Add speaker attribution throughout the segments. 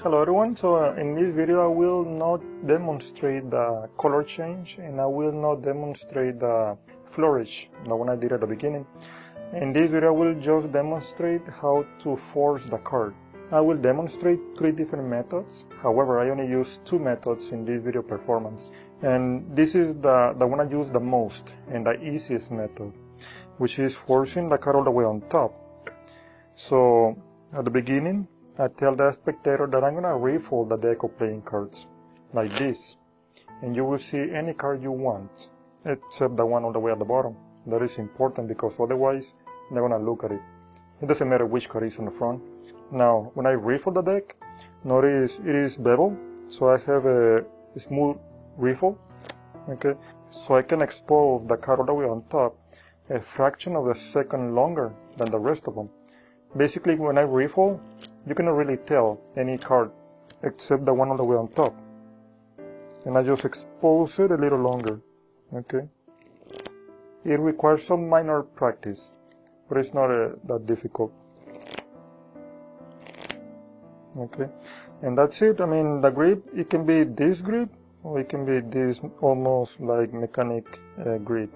Speaker 1: Hello everyone, so in this video I will not demonstrate the color change and I will not demonstrate the flourish, the one I did at the beginning. In this video I will just demonstrate how to force the card. I will demonstrate 3 different methods, however I only use 2 methods in this video performance. And this is the one I use the most and the easiest method, which is forcing the card all the way on top. So at the beginning, I tell the spectator that I'm going to refold the deck of playing cards, like this, and you will see any card you want, except the one all the way at the bottom. That is important because otherwise they're going to look at it. It doesn't matter which card is on the front. Now, when I refold the deck, notice it is beveled, so I have a smooth refold, okay? So I can expose the card all the way on top a fraction of a second longer than the rest of them. Basically, when I refold, you cannot really tell any card except the one all the way on top. And I just expose it a little longer, okay? It requires some minor practice, but it's not that difficult. Okay, and that's it. I mean, the grip, it can be this grip, or it can be this almost like mechanic grip.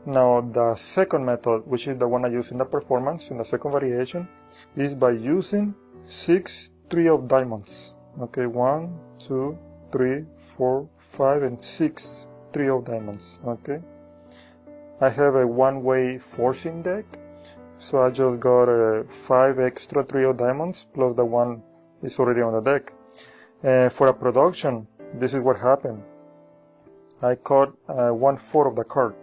Speaker 1: Now, the second method, which is the one I use in the performance, in the second variation, is by using 6 3 of diamonds. Okay, 1, 2, 3, 4, 5, and 6 3 of diamonds. Okay, I have a one-way forcing deck, so I just got 5 extra 3 of diamonds plus the one is already on the deck. For a production, this is what happened. I cut 1/4 of the card.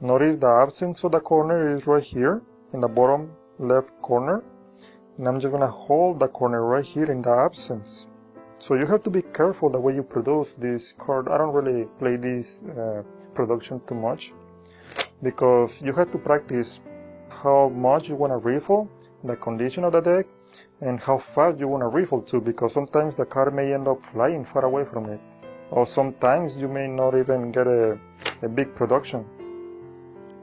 Speaker 1: Notice the absence of the corner is right here in the bottom left corner, and I'm just gonna hold the corner right here in the absence. So you have to be careful the way you produce this card. I don't really play this production too much because you have to practice how much you want to refill, the condition of the deck, and how fast you want to refill too, because sometimes the card may end up flying far away from it, or sometimes you may not even get a big production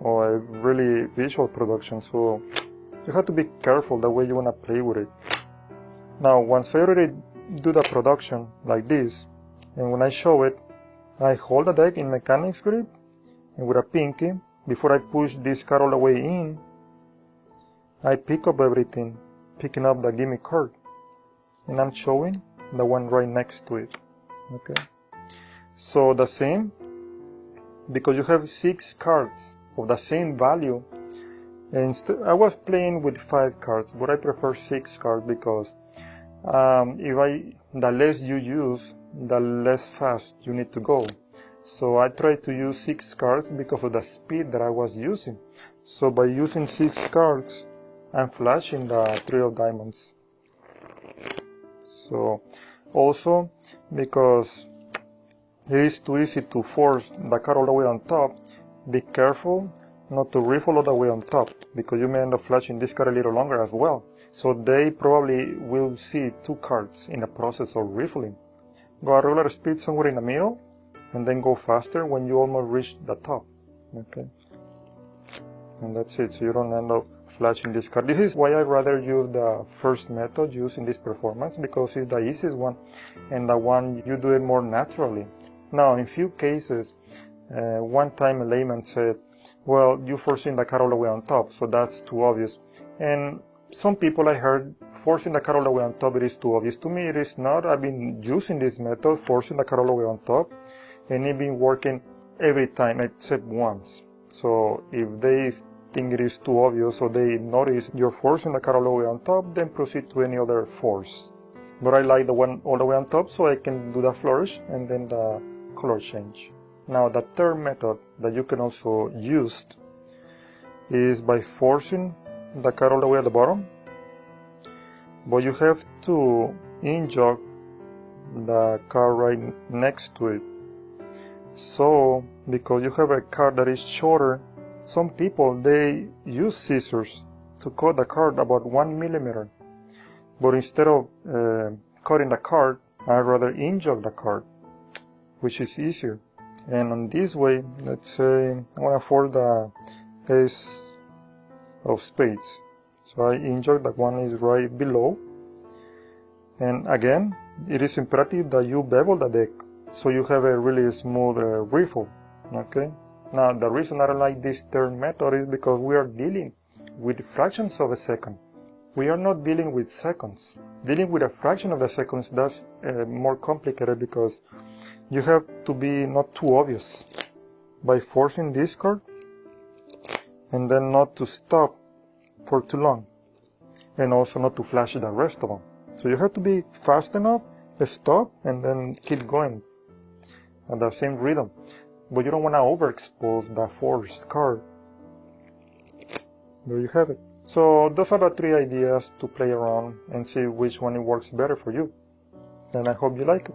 Speaker 1: or a really visual production. So you have to be careful the way you want to play with it. Now, once I already do the production like this, and when I show it, I hold the deck in mechanics grip, and with a pinky, before I push this card all the way in, I pick up everything, picking up the gimme card, and I'm showing the one right next to it. Okay, so the same, because you have 6 cards of the same value. And I was playing with 5 cards, but I prefer 6 cards because the less you use, the less fast you need to go. So I try to use 6 cards because of the speed that I was using. So by using 6 cards, I'm flashing the 3 of diamonds. So also because it is too easy to force the card all the way on top, be careful not to refill all the way on top, because you may end up flashing this card a little longer as well. So they probably will see 2 cards in the process of refilling. Go at regular speed somewhere in the middle, and then go faster when you almost reach the top. Okay, and that's it, so you don't end up flashing this card. This is why I rather use the first method used in this performance, because it's the easiest one and the one you do it more naturally. Now, in few cases, one time a layman said, well, you're forcing the car all the way on top, so that's too obvious. And some people I heard, forcing the car all the way on top, it is too obvious. To me, it is not. I've been using this method, forcing the car all the way on top, and it's been working every time except once. So if they think it is too obvious or they notice you're forcing the car all the way on top, then proceed to any other force. But I like the one all the way on top so I can do the flourish and then the color change. Now the third method that you can also use is by forcing the car all the way at the bottom, but you have to inject the car right next to it. So because you have a car that is shorter, some people they use scissors to cut the card about 1 millimeter. But instead of cutting the card, I'd rather inject the card, which is easier. And on this way, let's say I want to force the ace of spades. So I inject that one is right below. And again, it is imperative that you bevel the deck so you have a really smooth riffle. Okay. Now the reason I don't like this third method is because we are dealing with fractions of a second. We are not dealing with seconds. Dealing with a fraction of a second, that's more complicated because you have to be not too obvious by forcing this card and then not to stop for too long and also not to flash the rest of them. So you have to be fast enough, stop, and then keep going at the same rhythm. But you don't want to overexpose the forced card. There you have it. So those are the 3 ideas to play around and see which one works better for you. And I hope you like it.